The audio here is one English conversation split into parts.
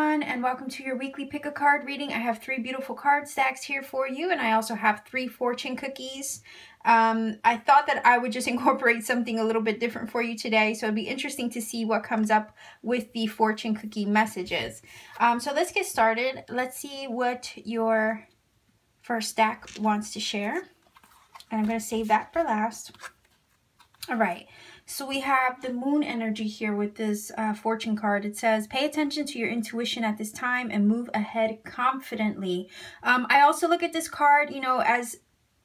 everyone, and welcome to your weekly pick a card reading. I have 3 beautiful card stacks here for you, and I also have 3 fortune cookies. I thought that I would just incorporate something a little bit different for you today, so it'd be interesting to see what comes up with the fortune cookie messages. So let's get started. Let's see what your first stack wants to share, and I'm going to save that for last. All right, so we have the moon energy here with this fortune card. It says, pay attention to your intuition at this time and move ahead confidently. I also look at this card, you know, as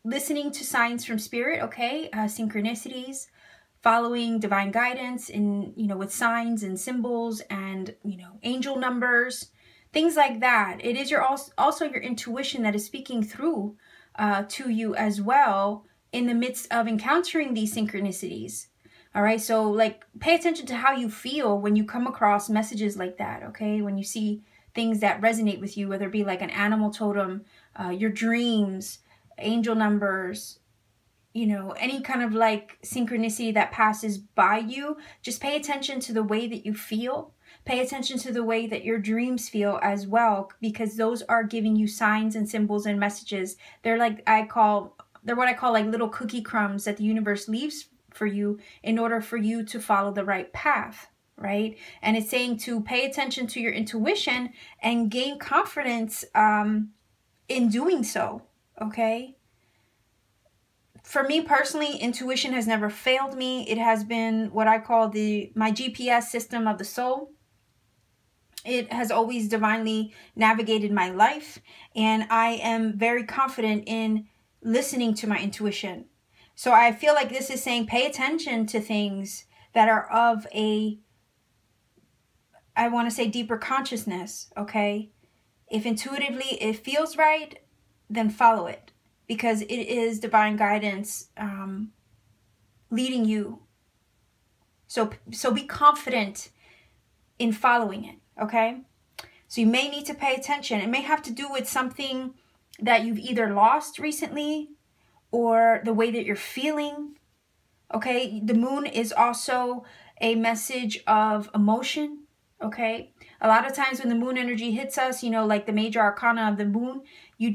listening to signs from spirit, okay? Synchronicities, following divine guidance in, you know, with signs and symbols and, you know, angel numbers, things like that. It is also your intuition that is speaking through to you as well in the midst of encountering these synchronicities. All right, so like pay attention to how you feel when you come across messages like that, okay? When you see things that resonate with you, whether it be like an animal totem, your dreams, angel numbers, you know, any kind of like synchronicity that passes by you, just pay attention to the way that you feel. Pay attention to the way that your dreams feel as well, because those are giving you signs and symbols and messages. They're like, they're what I call like little cookie crumbs that the universe leaves for you in order for you to follow the right path, right? And it's saying to pay attention to your intuition and gain confidence in doing so, okay? For me personally, intuition has never failed me. It has been what I call my GPS system of the soul. It has always divinely navigated my life, and I am very confident in listening to my intuition. So I feel like this is saying pay attention to things that are of a, I want to say, deeper consciousness, okay? If intuitively it feels right, then follow it, because it is divine guidance leading you. So be confident in following it, okay? So you may need to pay attention. It may have to do with something that you've either lost recently or the way that you're feeling, okay? The moon is also a message of emotion, okay? A lot of times when the moon energy hits us, you know, like the major arcana of the moon, you're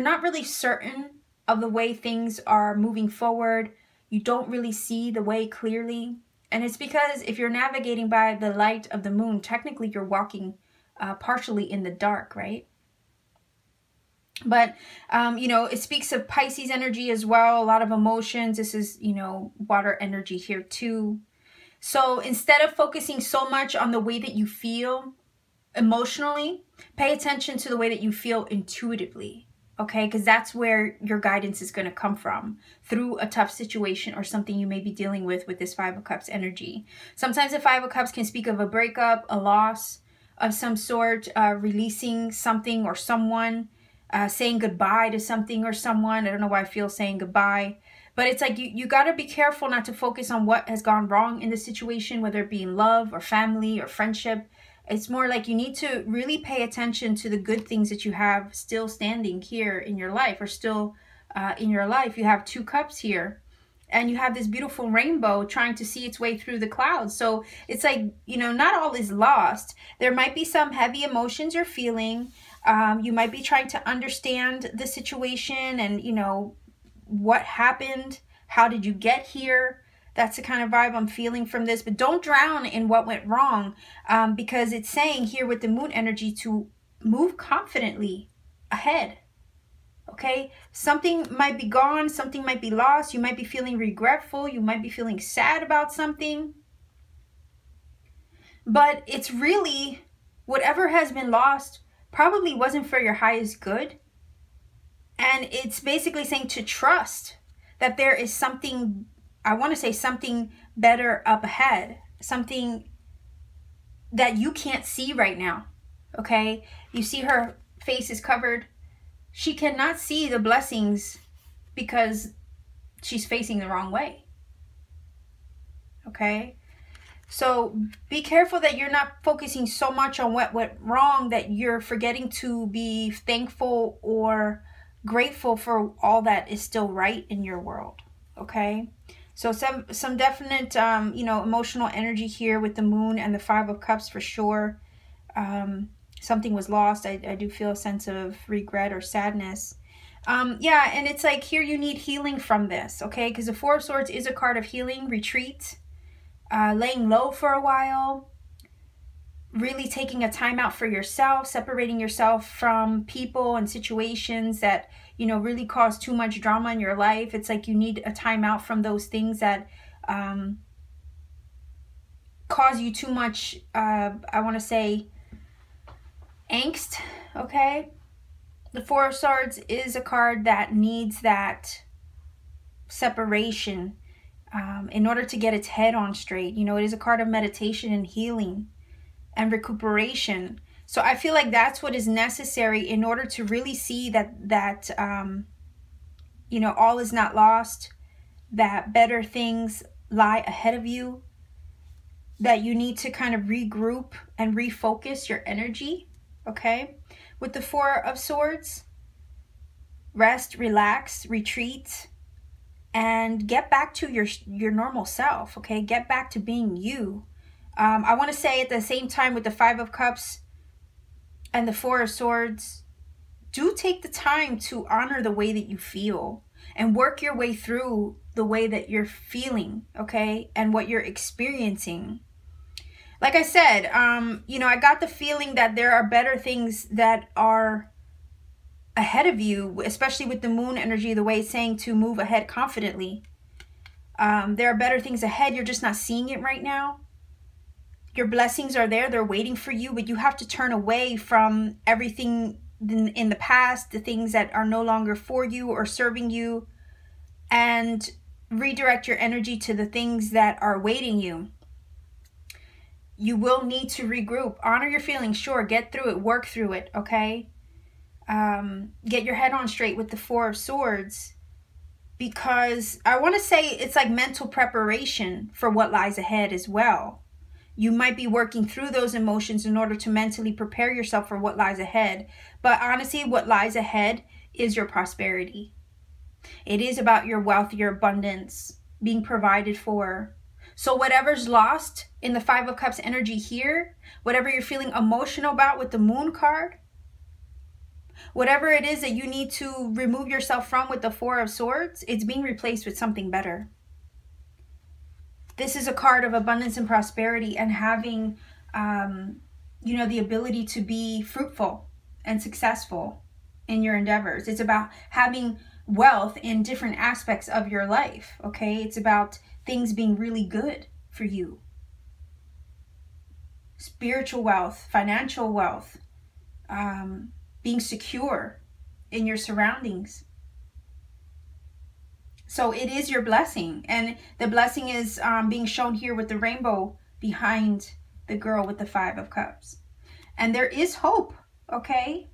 not really certain of the way things are moving forward. You don't really see the way clearly. And it's because if you're navigating by the light of the moon, technically you're walking partially in the dark, right? But, you know, it speaks of Pisces energy as well. A lot of emotions. This is, you know, water energy here too. So instead of focusing so much on the way that you feel emotionally, pay attention to the way that you feel intuitively. Okay, because that's where your guidance is going to come from, through a tough situation or something you may be dealing with this 5 of Cups energy. Sometimes the 5 of Cups can speak of a breakup, a loss of some sort, releasing something or someone, saying goodbye to something or someone. I don't know why I feel saying goodbye. But it's like you got to be careful not to focus on what has gone wrong in the situation, whether it be in love or family or friendship. It's more like you need to really pay attention to the good things that you have still standing here in your life, or still in your life. You have 2 cups here, and you have this beautiful rainbow trying to see its way through the clouds. So it's like, you know, not all is lost. There might be some heavy emotions you're feeling. You might be trying to understand the situation and, you know, what happened. How did you get here? That's the kind of vibe I'm feeling from this. But don't drown in what went wrong, because it's saying here with the moon energy to move confidently ahead. Okay? Something might be gone. Something might be lost. You might be feeling regretful. You might be feeling sad about something. But it's really, whatever has been lost probably wasn't for your highest good. And it's basically saying to trust that there is something, I want to say something better up ahead, something that you can't see right now, okay? You see her face is covered. She cannot see the blessings because she's facing the wrong way, okay? So be careful that you're not focusing so much on what went wrong that you're forgetting to be thankful or grateful for all that is still right in your world, okay? So some definite, you know, emotional energy here with the moon and the 5 of Cups for sure. Something was lost. I do feel a sense of regret or sadness. Yeah, and it's like here you need healing from this, okay? Because the Four of Swords is a card of healing, retreat, laying low for a while, really taking a time out for yourself, separating yourself from people and situations that, you know, really cause too much drama in your life. It's like you need a time out from those things that cause you too much, I want to say, angst, okay? The Four of Swords is a card that needs that separation in order to get its head on straight. You know, it is a card of meditation and healing and recuperation. So I feel like that's what is necessary in order to really see that you know, all is not lost, that better things lie ahead of you, that you need to kind of regroup and refocus your energy, okay? With the Four of Swords, rest, relax, retreat, and get back to your normal self, okay? Get back to being you. I want to say at the same time with the Five of Cups and the Four of Swords, do take the time to honor the way that you feel and work your way through the way that you're feeling, okay? And what you're experiencing. Like I said, you know, I got the feeling that there are better things that are ahead of you, especially with the moon energy, the way it's saying to move ahead confidently. There are better things ahead. You're just not seeing it right now. Your blessings are there. They're waiting for you, but you have to turn away from everything in the past, the things that are no longer for you or serving you, and redirect your energy to the things that are awaiting you. You will need to regroup. Honor your feelings, sure. Get through it. Work through it, okay? Get your head on straight with the Four of Swords, because I want to say it's like mental preparation for what lies ahead as well. You might be working through those emotions in order to mentally prepare yourself for what lies ahead. But honestly, what lies ahead is your prosperity. It is about your wealth, your abundance, being provided for. So whatever's lost in the Five of Cups energy here, whatever you're feeling emotional about with the Moon card, whatever it is that you need to remove yourself from with the Four of Swords, it's being replaced with something better. This is a card of abundance and prosperity and having, you know, the ability to be fruitful and successful in your endeavors. It's about having wealth in different aspects of your life, okay? It's about things being really good for you. Spiritual wealth, financial wealth, being secure in your surroundings. So it is your blessing. And the blessing is being shown here with the rainbow behind the girl with the Five of Cups. And there is hope, okay?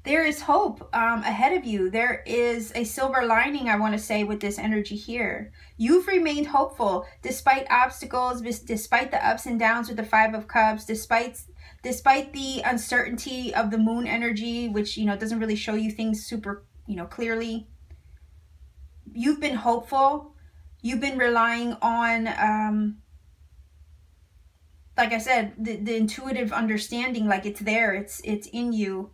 There is hope ahead of you. There is a silver lining, I want to say, with this energy here. You've remained hopeful despite obstacles, despite the ups and downs with the Five of Cups, despite the uncertainty of the moon energy, which, you know, doesn't really show you things super, you know, clearly. You've been hopeful. You've been relying on, like I said, the intuitive understanding, like it's there, it's in you.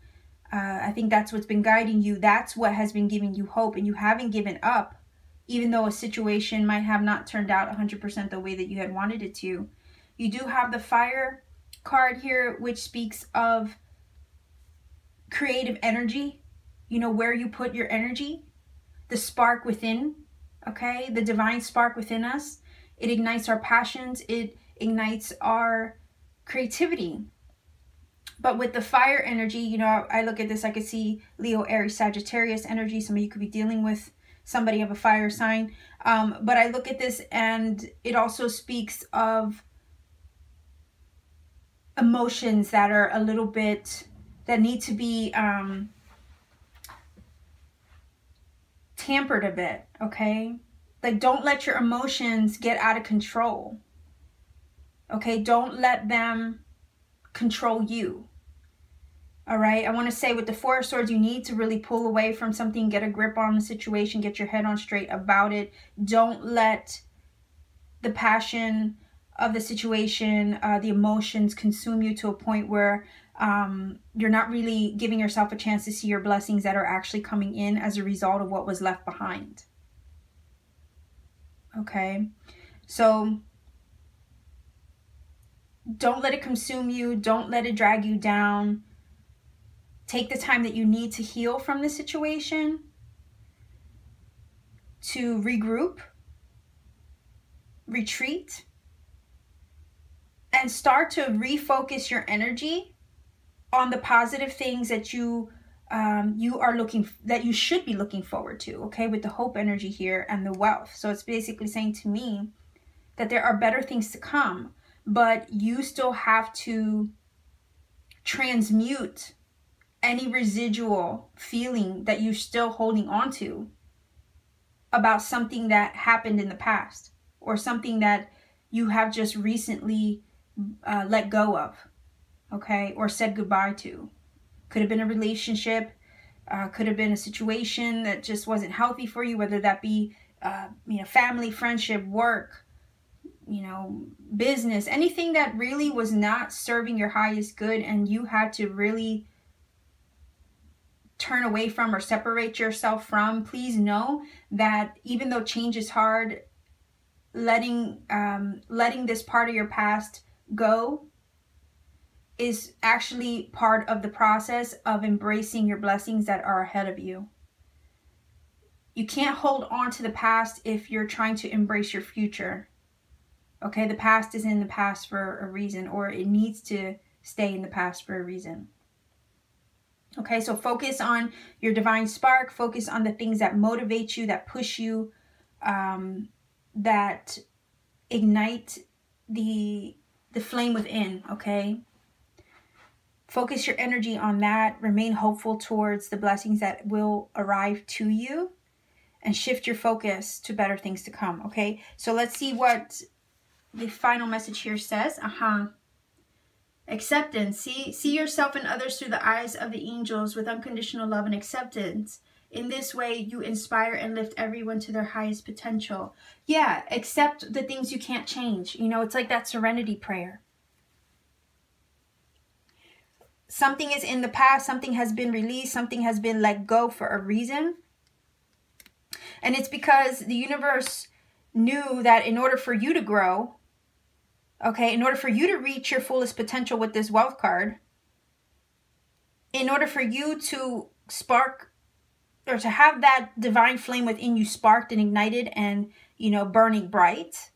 I think that's what's been guiding you. That's what has been giving you hope, and you haven't given up, even though a situation might have not turned out 100% the way that you had wanted it to. You do have the Fire card here, which speaks of creative energy, you know, where you put your energy. The spark within, okay? The divine spark within us. It ignites our passions. It ignites our creativity. But with the fire energy, you know, I look at this, I could see Leo, Aries, Sagittarius energy. Some of you could be dealing with somebody of a fire sign. But I look at this and it also speaks of emotions that are a little bit, that need to be tampered a bit, okay? Like, don't let your emotions get out of control, okay? Don't let them control you, all right? I want to say with the Four of Swords, you need to really pull away from something, get a grip on the situation, get your head on straight about it. Don't let the passion of the situation, the emotions consume you to a point where you're not really giving yourself a chance to see your blessings that are actually coming in as a result of what was left behind. Okay, so don't let it consume you. Don't let it drag you down. Take the time that you need to heal from the situation, to regroup, retreat, and start to refocus your energy on the positive things that you should be looking forward to, okay, with the hope energy here and the wealth. So it's basically saying to me that there are better things to come, but you still have to transmute any residual feeling that you're still holding on to about something that happened in the past, or something that you have just recently let go of, okay, or said goodbye to. Could have been a relationship, could have been a situation that just wasn't healthy for you, whether that be family, friendship, work, business, anything that really was not serving your highest good, and you had to really turn away from or separate yourself from. Please know that even though change is hard, letting this part of your past go is actually part of the process of embracing your blessings that are ahead of you. You can't hold on to the past if you're trying to embrace your future. Okay, the past is in the past for a reason, or it needs to stay in the past for a reason. Okay, so focus on your divine spark. Focus on the things that motivate you, that push you, that ignite the flame within, okay? Focus your energy on that. Remain hopeful towards the blessings that will arrive to you, and shift your focus to better things to come, okay? So let's see what the final message here says. Acceptance. See yourself and others through the eyes of the angels with unconditional love and acceptance. In this way, you inspire and lift everyone to their highest potential. Yeah, accept the things you can't change. It's like that serenity prayer. Something is in the past, something has been released, something has been let go for a reason. And it's because the universe knew that in order for you to grow, okay, in order for you to reach your fullest potential with this wealth card, in order for you to spark, or to have that divine flame within you sparked and ignited and, burning bright,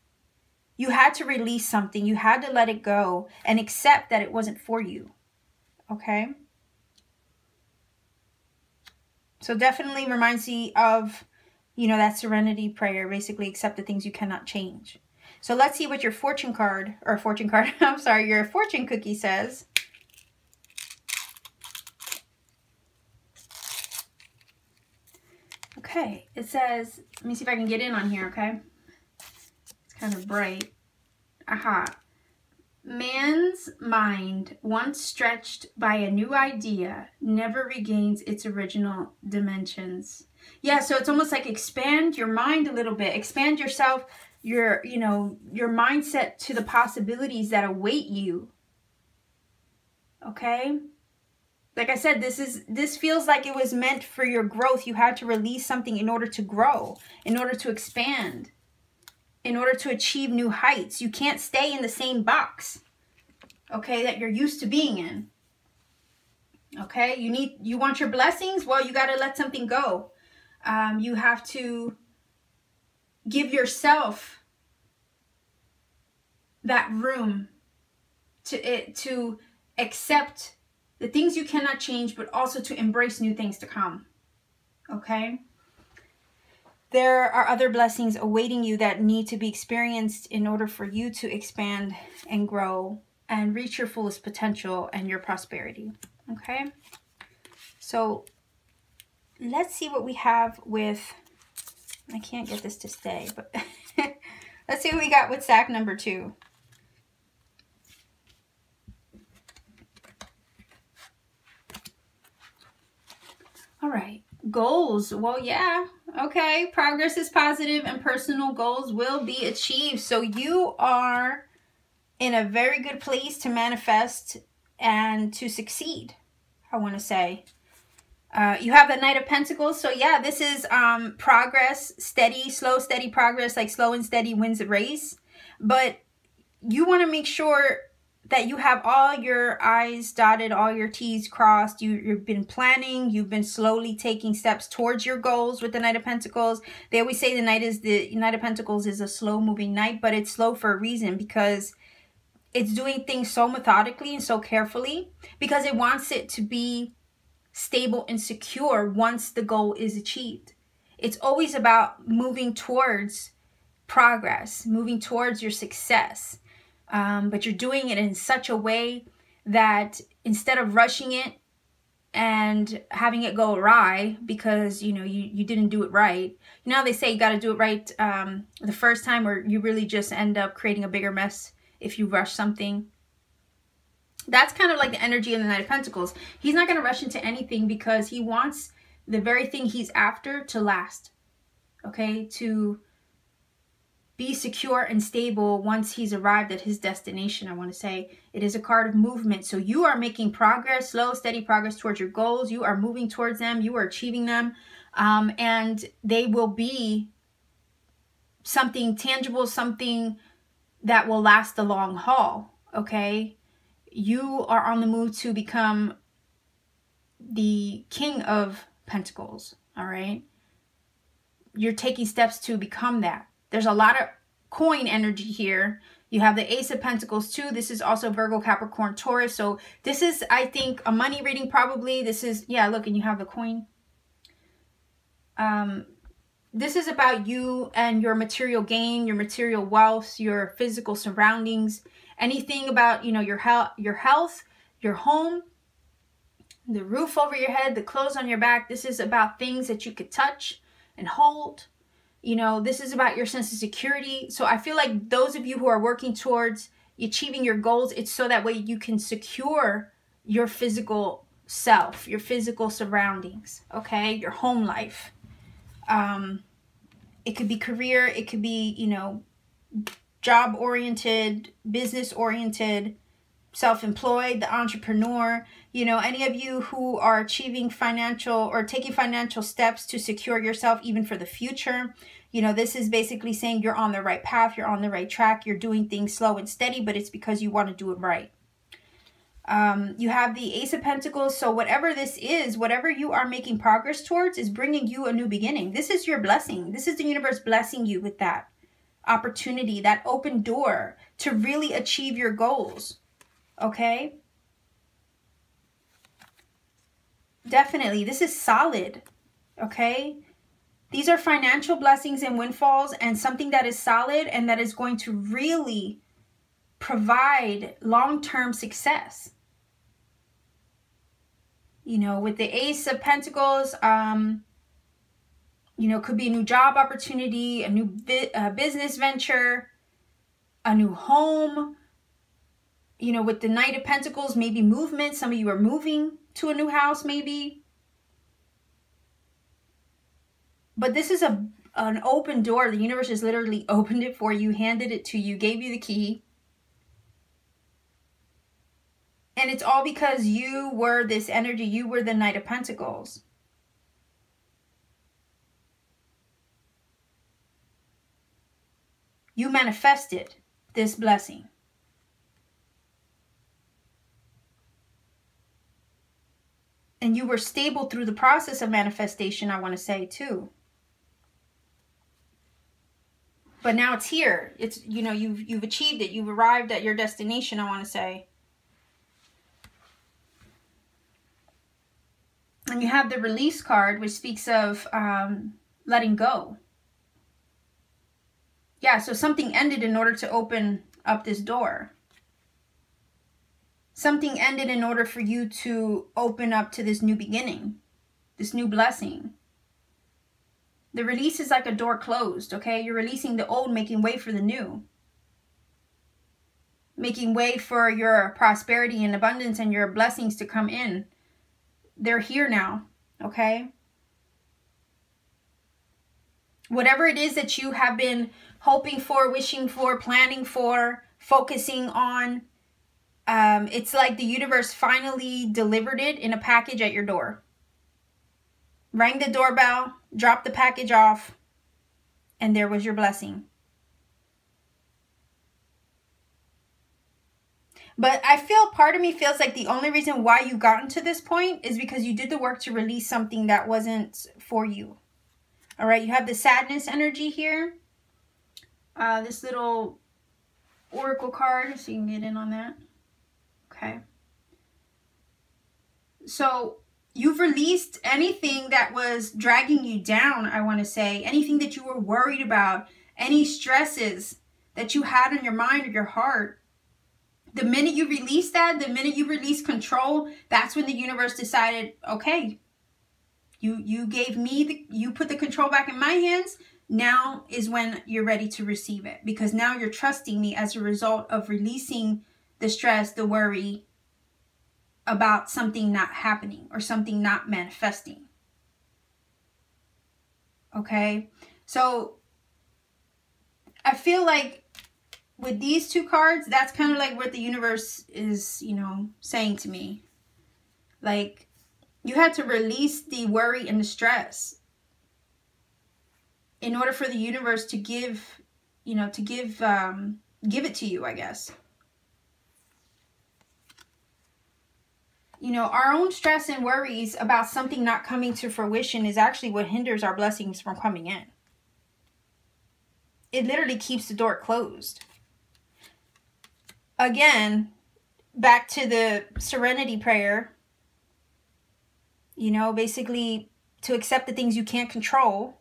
you had to release something. You had to let it go and accept that it wasn't for you. Okay? So definitely reminds me of, that serenity prayer. Basically, accept the things you cannot change. So let's see what your fortune cookie says. Okay, it says, let me see if I can get in on here, okay? It's kind of bright. Man's mind, once stretched by a new idea, never regains its original dimensions. Yeah, so it's almost like expand your mind a little bit. Expand yourself, your mindset to the possibilities that await you. Okay? Like I said, this feels like it was meant for your growth. You had to release something in order to grow, in order to expand, in order to achieve new heights. You can't stay in the same box, okay, that you're used to being in. Okay? You want your blessings? Well, you got to let something go. You have to give yourself that room to accept the things you cannot change, but also to embrace new things to come. Okay? There are other blessings awaiting you that need to be experienced in order for you to expand and grow and reach your fullest potential and your prosperity. Okay? So let's see what we have with, I can't get this to stay, but let's see what we got with stack number 2. All right, goals. Well, yeah, okay. Progress is positive and personal goals will be achieved. So you are in a very good place to manifest and to succeed, I want to say. You have the Knight of Pentacles. So yeah, this is progress, steady, slow, steady progress, like slow and steady wins the race. But you want to make sure that you have all your I's dotted, all your T's crossed. You've been planning. You've been slowly taking steps towards your goals with the Knight of Pentacles. They always say the Knight of Pentacles is a slow moving knight, but it's slow for a reason, because it's doing things so methodically and so carefully, because it wants it to be stable and secure once the goal is achieved. It's always about moving towards progress, moving towards your success. But you're doing it in such a way that instead of rushing it and having it go awry because, you know, you didn't do it right. You know, they say you got to do it right the first time, or you really just end up creating a bigger mess if you rush something. That's kind of like the energy in the Knight of Pentacles. He's not going to rush into anything because he wants the very thing he's after to last. Okay? To be secure and stable once he's arrived at his destination, I want to say. It is a card of movement. So you are making progress, slow, steady progress towards your goals. You are moving towards them. You are achieving them. And they will be something tangible, something that will last the long haul. Okay? You are on the move to become the King of Pentacles, all right? You're taking steps to become that. There's a lot of coin energy here. You have the Ace of Pentacles too. This is also Virgo, Capricorn, Taurus. So this is, I think, a money reading probably. This is, yeah, look, and you have the coin. This is about you and your material gain, your material wealth, your physical surroundings. Anything about, you know, your health, your home, the roof over your head, the clothes on your back. This is about things that you could touch and hold. You know, this is about your sense of security. So I feel like those of you who are working towards achieving your goals, it's so that way you can secure your physical self, your physical surroundings, okay? Your home life. It could be career, it could be, you know, job-oriented, business-oriented, self-employed, the entrepreneur, you know, any of you who are achieving financial or taking financial steps to secure yourself even for the future. You know, this is basically saying you're on the right path, you're on the right track, you're doing things slow and steady, but it's because you want to do it right. You have the Ace of Pentacles. So whatever this is, whatever you are making progress towards is bringing you a new beginning. This is your blessing. This is the universe blessing you with that opportunity, that open door to really achieve your goals. Okay? Definitely. This is solid. Okay? These are financial blessings and windfalls, and something that is solid and that is going to really provide long-term success. You know, with the Ace of Pentacles, you know, could be a new job opportunity, a new business venture, a new home. You know, with the Knight of Pentacles, maybe movement. Some of you are moving to a new house, maybe. But this is an open door. The universe has literally opened it for you, handed it to you, gave you the key. And it's all because you were this energy. You were the Knight of Pentacles. You manifested this blessing. And you were stable through the process of manifestation, I want to say, too. But now it's here. It's, you know, you've achieved it. You've arrived at your destination, I want to say. And you have the Release card, which speaks of letting go. Yeah, so something ended in order to open up this door. Something ended in order for you to open up to this new beginning, this new blessing. The release is like a door closed, okay? You're releasing the old, making way for the new. Making way for your prosperity and abundance and your blessings to come in. They're here now, okay? Whatever it is that you have been hoping for, wishing for, planning for focusing on. It's like the universe finally delivered it in a package at your door. Rang the doorbell, dropped the package off, and there was your blessing. But I feel, part of me feels like the only reason why you gotten to this point is because you did the work to release something that wasn't for you. All right, you have the sadness energy here. This little oracle card, so you can get in on that. Okay. So you've released anything that was dragging you down, I want to say. Anything that you were worried about. Any stresses that you had on your mind or your heart. The minute you release that, the minute you release control, that's when the universe decided, okay, you gave me, you put the control back in my hands. Now is when you're ready to receive it. Because now you're trusting me as a result of releasing the stress, the worry about something not happening or something not manifesting. Okay? So I feel like with these two cards, that's kind of like what the universe is, you know, saying to me. Like, you had to release the worry and the stress in order for the universe to give, you know, to give it to you, I guess. You know, our own stress and worries about something not coming to fruition is actually what hinders our blessings from coming in. It literally keeps the door closed. Again, back to the serenity prayer, you know, basically to accept the things you can't control.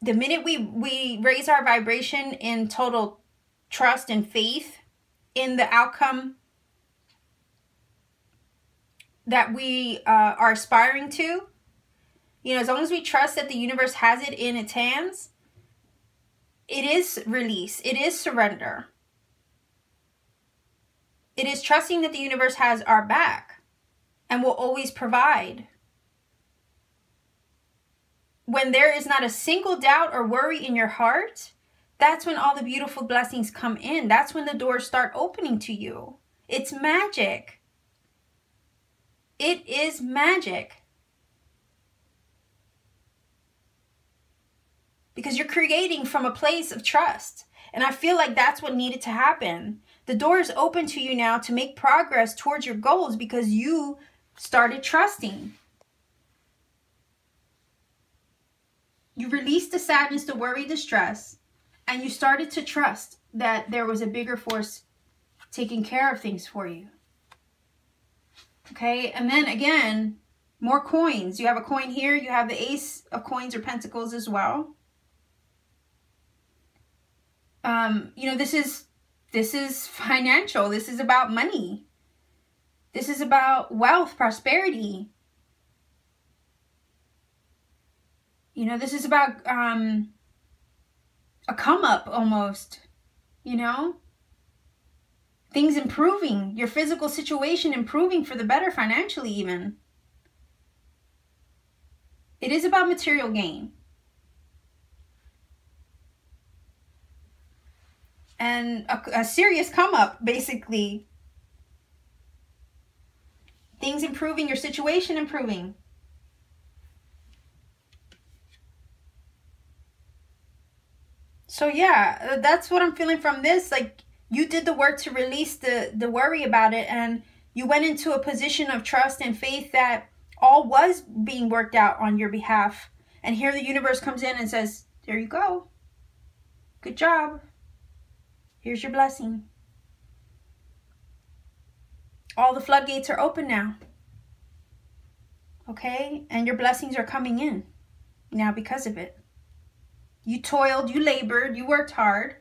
The minute we raise our vibration in total trust and faith in the outcome that we are aspiring to, you know, as long as we trust that the universe has it in its hands, it is release. It is surrender. It is trusting that the universe has our back and will always provide. When there is not a single doubt or worry in your heart, that's when all the beautiful blessings come in. That's when the doors start opening to you. It's magic. It is magic. Because you're creating from a place of trust. And I feel like that's what needed to happen. The door is open to you now to make progress towards your goals because you started trusting. You released the sadness, the worry, the stress, and you started to trust that there was a bigger force taking care of things for you. Okay, and then again, more coins. You have a coin here. You have the Ace of Coins or Pentacles as well. You know, this is financial. This is about money. This is about wealth, prosperity. You know, this is about a come up almost, you know? Things improving, your physical situation improving for the better financially even. It is about material gain. And a serious come up, basically. Things improving, your situation improving. So yeah, that's what I'm feeling from this. Like, you did the work to release the worry about it, and you went into a position of trust and faith that all was being worked out on your behalf. And here the universe comes in and says, there you go. Good job. Here's your blessing. All the floodgates are open now. Okay? And your blessings are coming in now because of it. You toiled, you labored, you worked hard.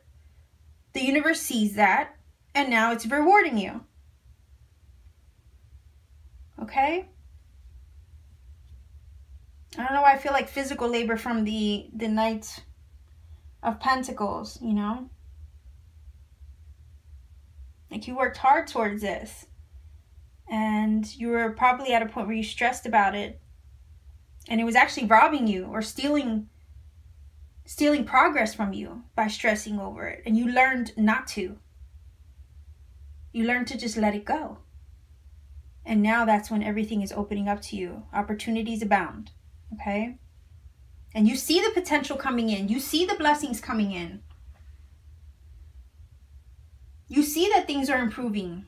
The universe sees that, and now it's rewarding you. Okay? I don't know why I feel like physical labor from the Knight of Pentacles, you know? Like, you worked hard towards this. And you were probably at a point where you stressed about it. And it was actually robbing you or stealing stealing progress from you by stressing over it. And you learned not to. You learned to just let it go. And now that's when everything is opening up to you. Opportunities abound. Okay? And you see the potential coming in. You see the blessings coming in. You see that things are improving.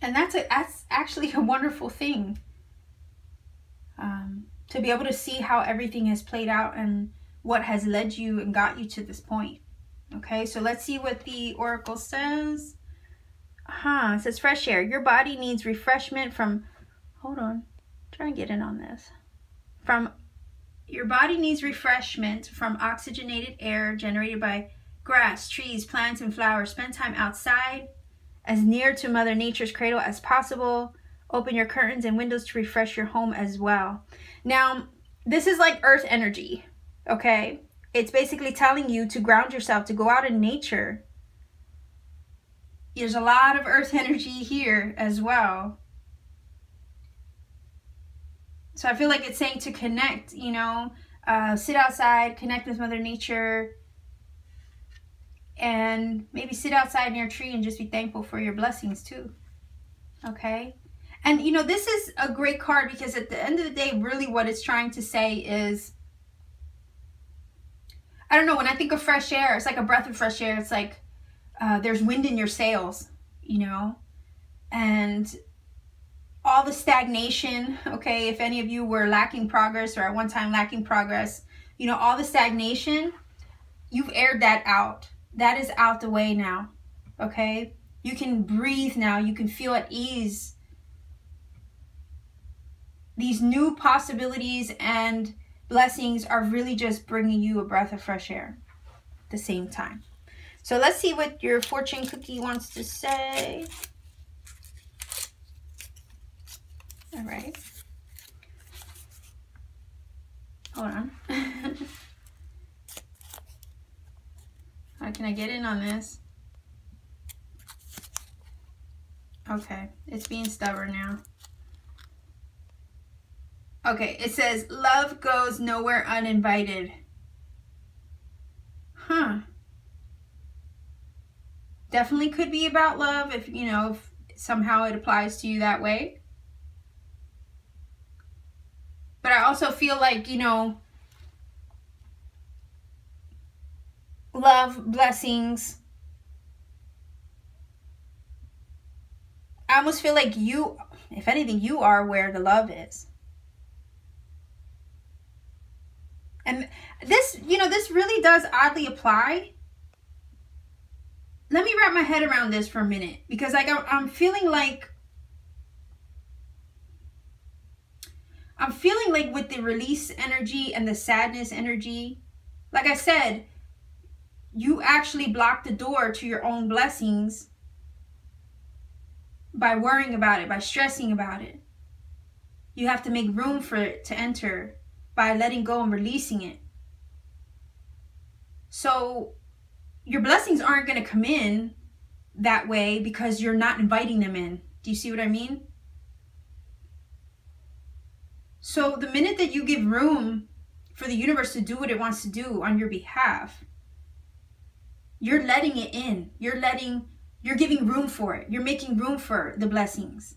And that's actually a wonderful thing. To be able to see how everything has played out and what has led you and got you to this point. Okay, so let's see what the oracle says. It says fresh air. Your body needs refreshment from, hold on, try and get in on this. Your body needs refreshment from oxygenated air generated by grass, trees, plants, and flowers. Spend time outside, as near to Mother Nature's cradle as possible. Open your curtains and windows to refresh your home as well. Now, this is like earth energy, okay? It's basically telling you to ground yourself, to go out in nature. There's a lot of earth energy here as well. So I feel like it's saying to connect, you know, sit outside, connect with Mother Nature, and maybe sit outside near a tree and just be thankful for your blessings too, okay? And, you know, this is a great card because at the end of the day, really what it's trying to say is, I don't know, when I think of fresh air, it's like a breath of fresh air. It's like there's wind in your sails, you know, and all the stagnation, okay, if any of you were lacking progress or at one time lacking progress, you know, all the stagnation, you've aired that out. That is out the way now, okay? You can breathe now. You can feel at ease. These new possibilities and blessings are really just bringing you a breath of fresh air at the same time. So let's see what your fortune cookie wants to say. All right. Hold on. How can I get in on this? Okay, it's being stubborn now. Okay, it says, love goes nowhere uninvited. Definitely could be about love if, you know, if somehow it applies to you that way. But I also feel like, you know, love, blessings. I almost feel like you, if anything, you are where the love is. And this, you know, this really does oddly apply. Let me wrap my head around this for a minute, because like I'm feeling like with the release energy and the sadness energy, like I said, you actually block the door to your own blessings by worrying about it, by stressing about it. You have to make room for it to enter by letting go and releasing it. So your blessings aren't going to come in that way because you're not inviting them in. Do you see what I mean? So the minute that you give room for the universe to do what it wants to do on your behalf, you're letting it in. You're giving room for it. You're making room for the blessings.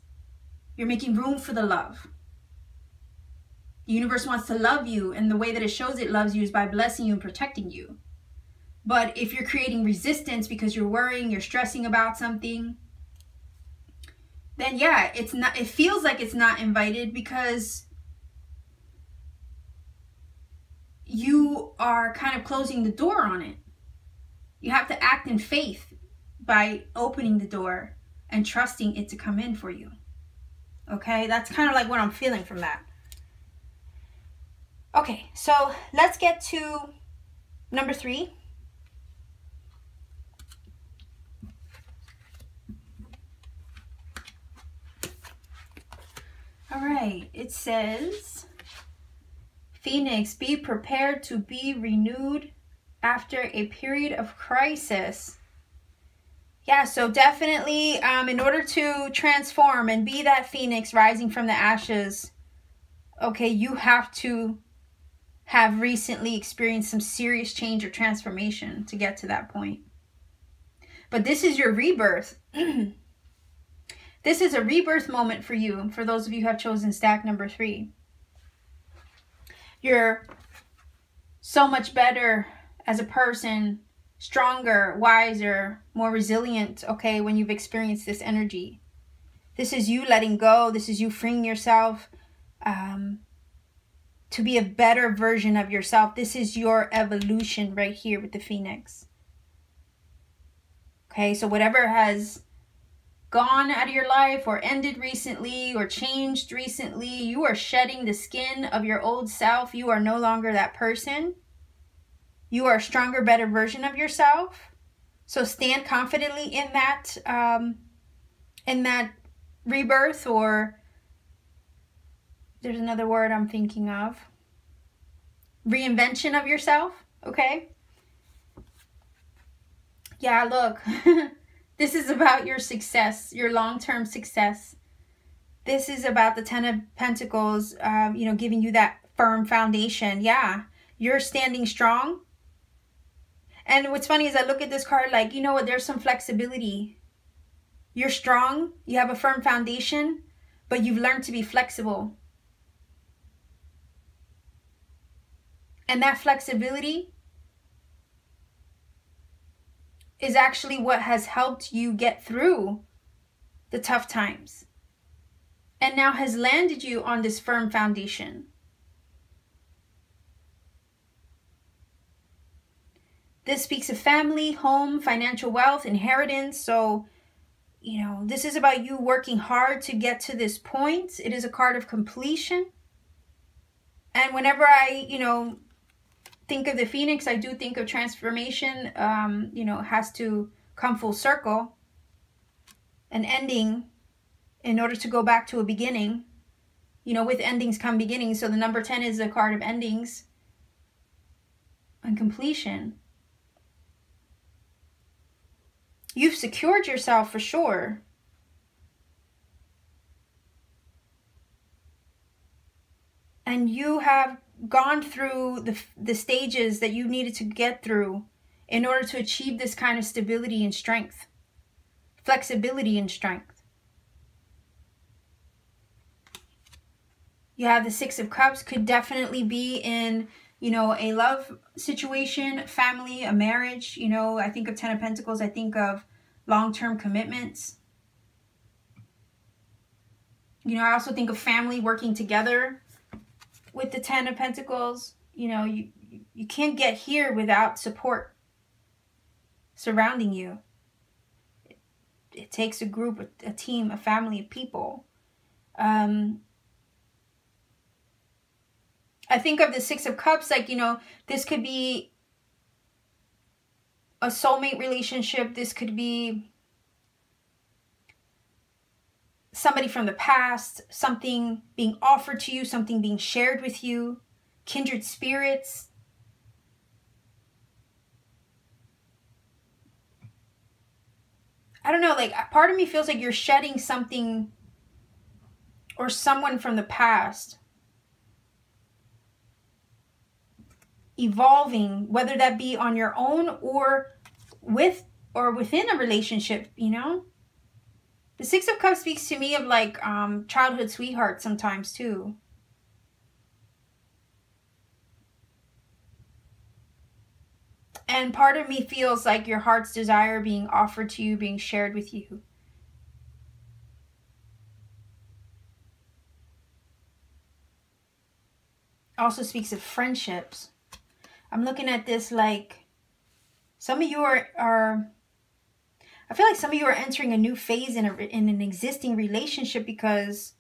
You're making room for the love. The universe wants to love you, and the way that it shows it loves you is by blessing you and protecting you. But if you're creating resistance because you're worrying, you're stressing about something, then yeah, it feels like it's not invited because you are kind of closing the door on it. You have to act in faith by opening the door and trusting it to come in for you. Okay, that's kind of like what I'm feeling from that. Okay, so let's get to number 3. All right, it says, Phoenix, be prepared to be renewed after a period of crisis. Yeah, so definitely in order to transform and be that phoenix rising from the ashes, okay, you have to have recently experienced some serious change or transformation to get to that point. But this is your rebirth. This is a rebirth moment for you, for those of you who have chosen stack number 3. You're so much better as a person, stronger, wiser, more resilient, okay, when you've experienced this energy. This is you letting go. This is you freeing yourself to be a better version of yourself. This is your evolution right here with the Phoenix. Okay, so whatever has gone out of your life or ended recently or changed recently, you are shedding the skin of your old self. You are no longer that person. You are a stronger, better version of yourself. So stand confidently in that rebirth, or there's another word I'm thinking of. Reinvention of yourself, okay? Yeah, look, this is about your success, your long-term success. This is about the Ten of Pentacles, giving you that firm foundation. Yeah, you're standing strong. And what's funny is I look at this card like, you know what, there's some flexibility. You're strong, you have a firm foundation, but you've learned to be flexible. And that flexibility is actually what has helped you get through the tough times. And now has landed you on this firm foundation. This speaks of family, home, financial wealth, inheritance. So, this is about you working hard to get to this point. It is a card of completion. And whenever I, think of the Phoenix, I do think of transformation. It has to come full circle. An ending in order to go back to a beginning. With endings come beginnings. So the number 10 is a card of endings and completion. You've secured yourself for sure. And you have gone through the stages that you needed to get through in order to achieve this kind of stability and strength. Flexibility and strength. You have the Six of Cups. Could definitely be in, a love situation, family, a marriage. I think of Ten of Pentacles. I think of long-term commitments. I also think of family working together with the Ten of Pentacles. You can't get here without support surrounding you. It takes a group, a team, a family of people. I think of the Six of Cups like, this could be a soulmate relationship. This could be somebody from the past, something being offered to you, something being shared with you, kindred spirits. I don't know, like part of me feels like you're shedding something or someone from the past. Evolving, whether that be on your own or within a relationship, The Six of Cups speaks to me of like childhood sweethearts sometimes too. And part of me feels like your heart's desire being offered to you, being shared with you. Also speaks of friendships. I'm looking at this like some of you are I feel like some of you are entering a new phase in an existing relationship because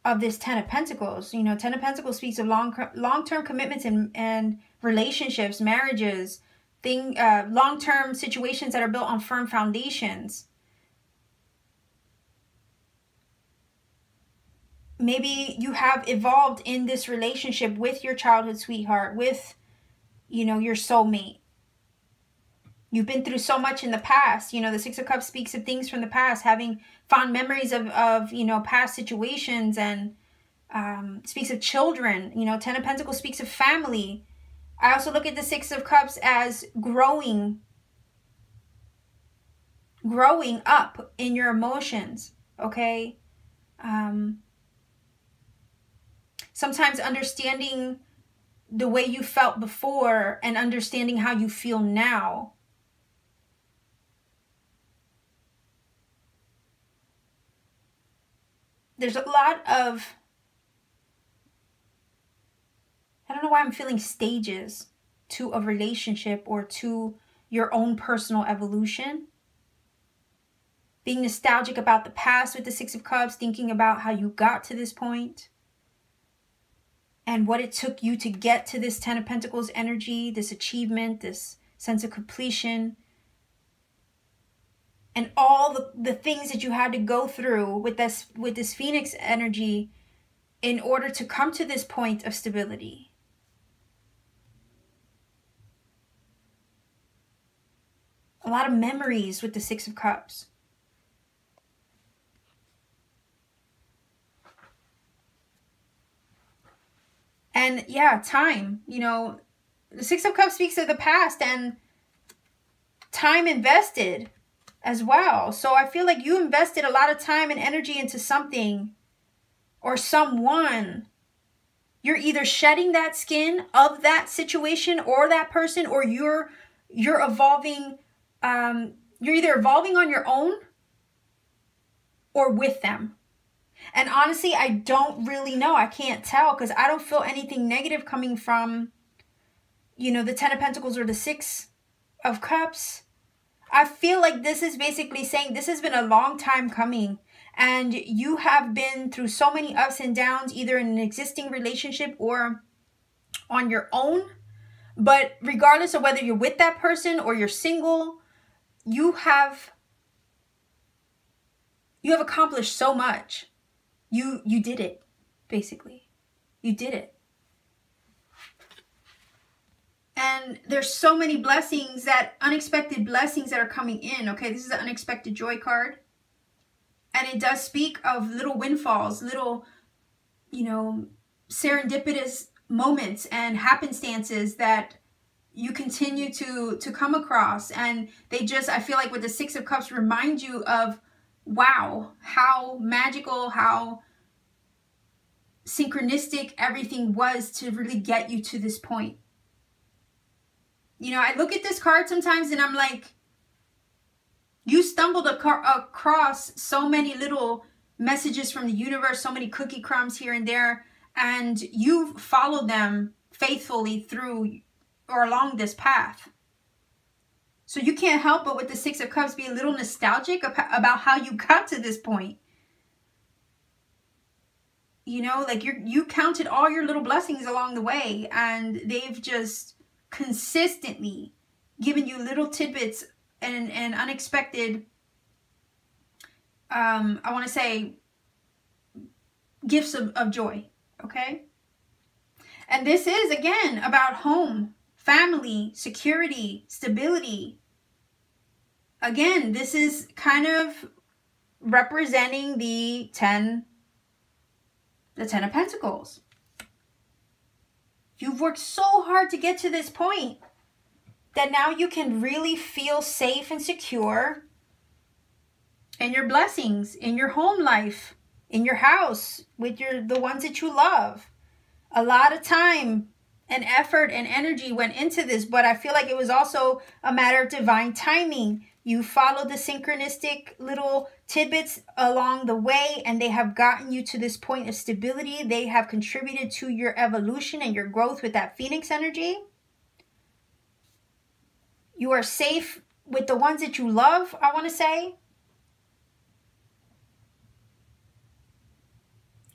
of this Ten of Pentacles. Ten of Pentacles speaks of long-term commitments and relationships, marriages, long-term situations that are built on firm foundations. Maybe you have evolved in this relationship with your childhood sweetheart, with, your soulmate. You've been through so much in the past. The Six of Cups speaks of things from the past, having fond memories of past situations and, Speaks of children. You know, Ten of Pentacles speaks of family. I also look at the Six of Cups as growing up in your emotions, okay? Sometimes understanding the way you felt before and understanding how you feel now. There's a lot of, I don't know why I'm feeling stages to a relationship or to your own personal evolution. Being nostalgic about the past with the Six of Cups, thinking about how you got to this point and what it took you to get to this Ten of Pentacles energy, this achievement, this sense of completion, and all the things that you had to go through with this Phoenix energy in order to come to this point of stability. A lot of memories with the Six of Cups. And yeah, time, you know, the Six of Cups speaks of the past and time invested as well. So I feel like you invested a lot of time and energy into something or someone. You're either shedding that skin of that situation or that person, or you're evolving. You're either evolving on your own or with them. And honestly, I don't really know. I can't tell because I don't feel anything negative coming from, you know, the Ten of Pentacles or the Six of Cups. I feel like this is basically saying this has been a long time coming and you have been through so many ups and downs, either in an existing relationship or on your own. But regardless of whether you're with that person or you're single, you have accomplished so much. You did it, basically. You did it. And there's so many blessings, unexpected blessings that are coming in. Okay, this is the unexpected joy card. And it does speak of little windfalls, little, you know, serendipitous moments and happenstances that you continue to come across. And they just, I feel like with the Six of Cups, remind you of, wow, how magical, how synchronistic everything was to really get you to this point. You know, I look at this card sometimes and I'm like, you stumbled across so many little messages from the universe, so many cookie crumbs here and there, and you've followed them faithfully through or along this path. So you can't help but with the Six of Cups be a little nostalgic about how you got to this point. You know, like you counted all your little blessings along the way, and they've just consistently given you little tidbits and unexpected, I want to say, gifts of joy, okay? And this is, again, about home, family, security, stability. Again, this is kind of representing the Ten of Pentacles. You've worked so hard to get to this point that now you can really feel safe and secure in your blessings, in your home life, in your house, with the ones that you love. A lot of time and effort and energy went into this, but I feel like it was also a matter of divine timing. You followed the synchronistic little tidbits along the way, and they have gotten you to this point of stability. They have contributed to your evolution and your growth with that Phoenix energy. You are safe with the ones that you love, I want to say.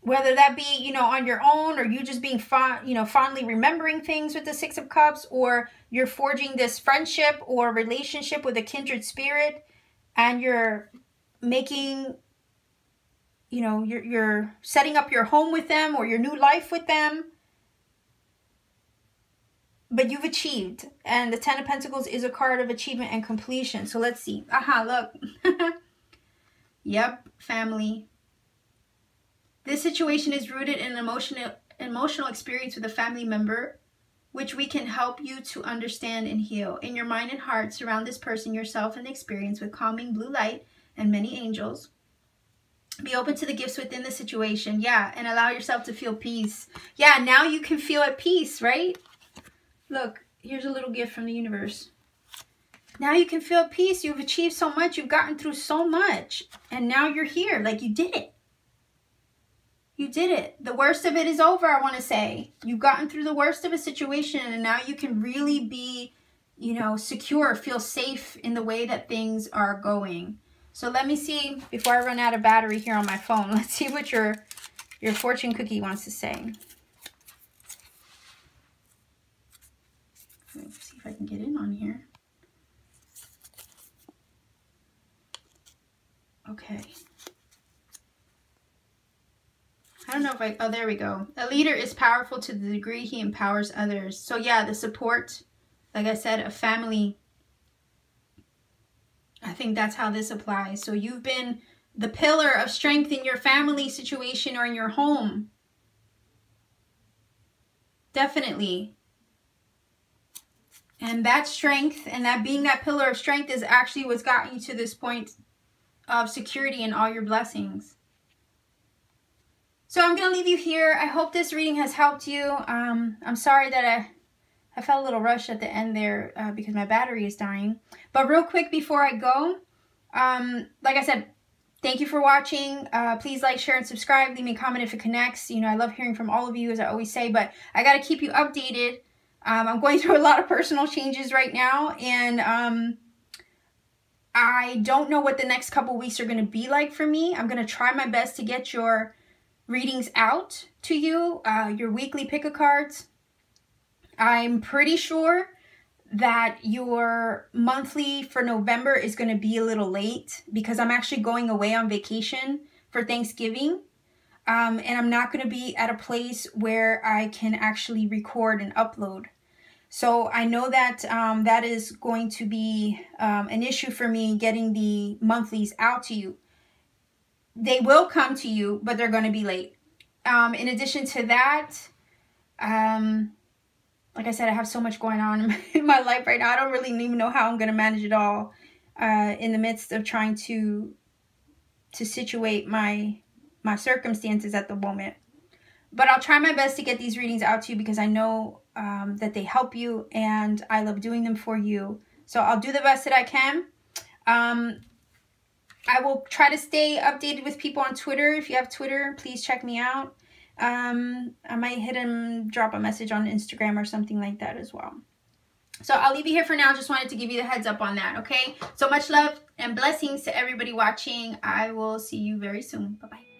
Whether that be, you know, on your own, or you just being fondly remembering things with the Six of Cups, or you're forging this friendship or relationship with a kindred spirit, and you're making, you know, you're setting up your home with them or your new life with them. But you've achieved, and the Ten of Pentacles is a card of achievement and completion. So let's see. Aha, look. Yep, family. This situation is rooted in an emotional experience with a family member, which we can help you to understand and heal. In your mind and heart, surround this person, yourself, and the experience with calming blue light and many angels. Be open to the gifts within the situation. Yeah, and allow yourself to feel peace. Yeah, now you can feel at peace, right? Look, here's a little gift from the universe. Now you can feel at peace. You've achieved so much. You've gotten through so much. And now you're here. Like, you did it. You did it. The worst of it is over, I want to say. You've gotten through the worst of a situation, and now you can really be, you know, secure, feel safe in the way that things are going. So let me see, before I run out of battery here on my phone, let's see what your fortune cookie wants to say. Let's see if I can get in on here. Okay. I don't know if oh, there we go. A leader is powerful to the degree he empowers others. So yeah, the support, like I said, a family. I think that's how this applies. So you've been the pillar of strength in your family situation or in your home. Definitely. And that strength and that being that pillar of strength is actually what's gotten you to this point of security and all your blessings. So I'm going to leave you here. I hope this reading has helped you. I'm sorry that I felt a little rushed at the end there because my battery is dying. But real quick before I go, like I said, thank you for watching. Please like, share, and subscribe. Leave me a comment if it connects. You know, I love hearing from all of you, as I always say, but I got to keep you updated. I'm going through a lot of personal changes right now, and I don't know what the next couple weeks are going to be like for me. I'm going to try my best to get your readings out to you, your weekly pick-a-cards. I'm pretty sure that your monthly for November is going to be a little late because I'm actually going away on vacation for Thanksgiving. And I'm not going to be at a place where I can actually record and upload. So I know that that is going to be an issue for me getting the monthlies out to you. They will come to you, but they're going to be late. In addition to that, like I said, I have so much going on in my life right now. I don't really even know how I'm going to manage it all in the midst of trying to situate my circumstances at the moment. But I'll try my best to get these readings out to you because I know that they help you and I love doing them for you. So I'll do the best that I can. I will try to stay updated with people on Twitter. If you have Twitter, please check me out. I might hit and drop a message on Instagram or something like that as well. So I'll leave you here for now. Just wanted to give you the heads up on that, okay? So much love and blessings to everybody watching. I will see you very soon. Bye-bye.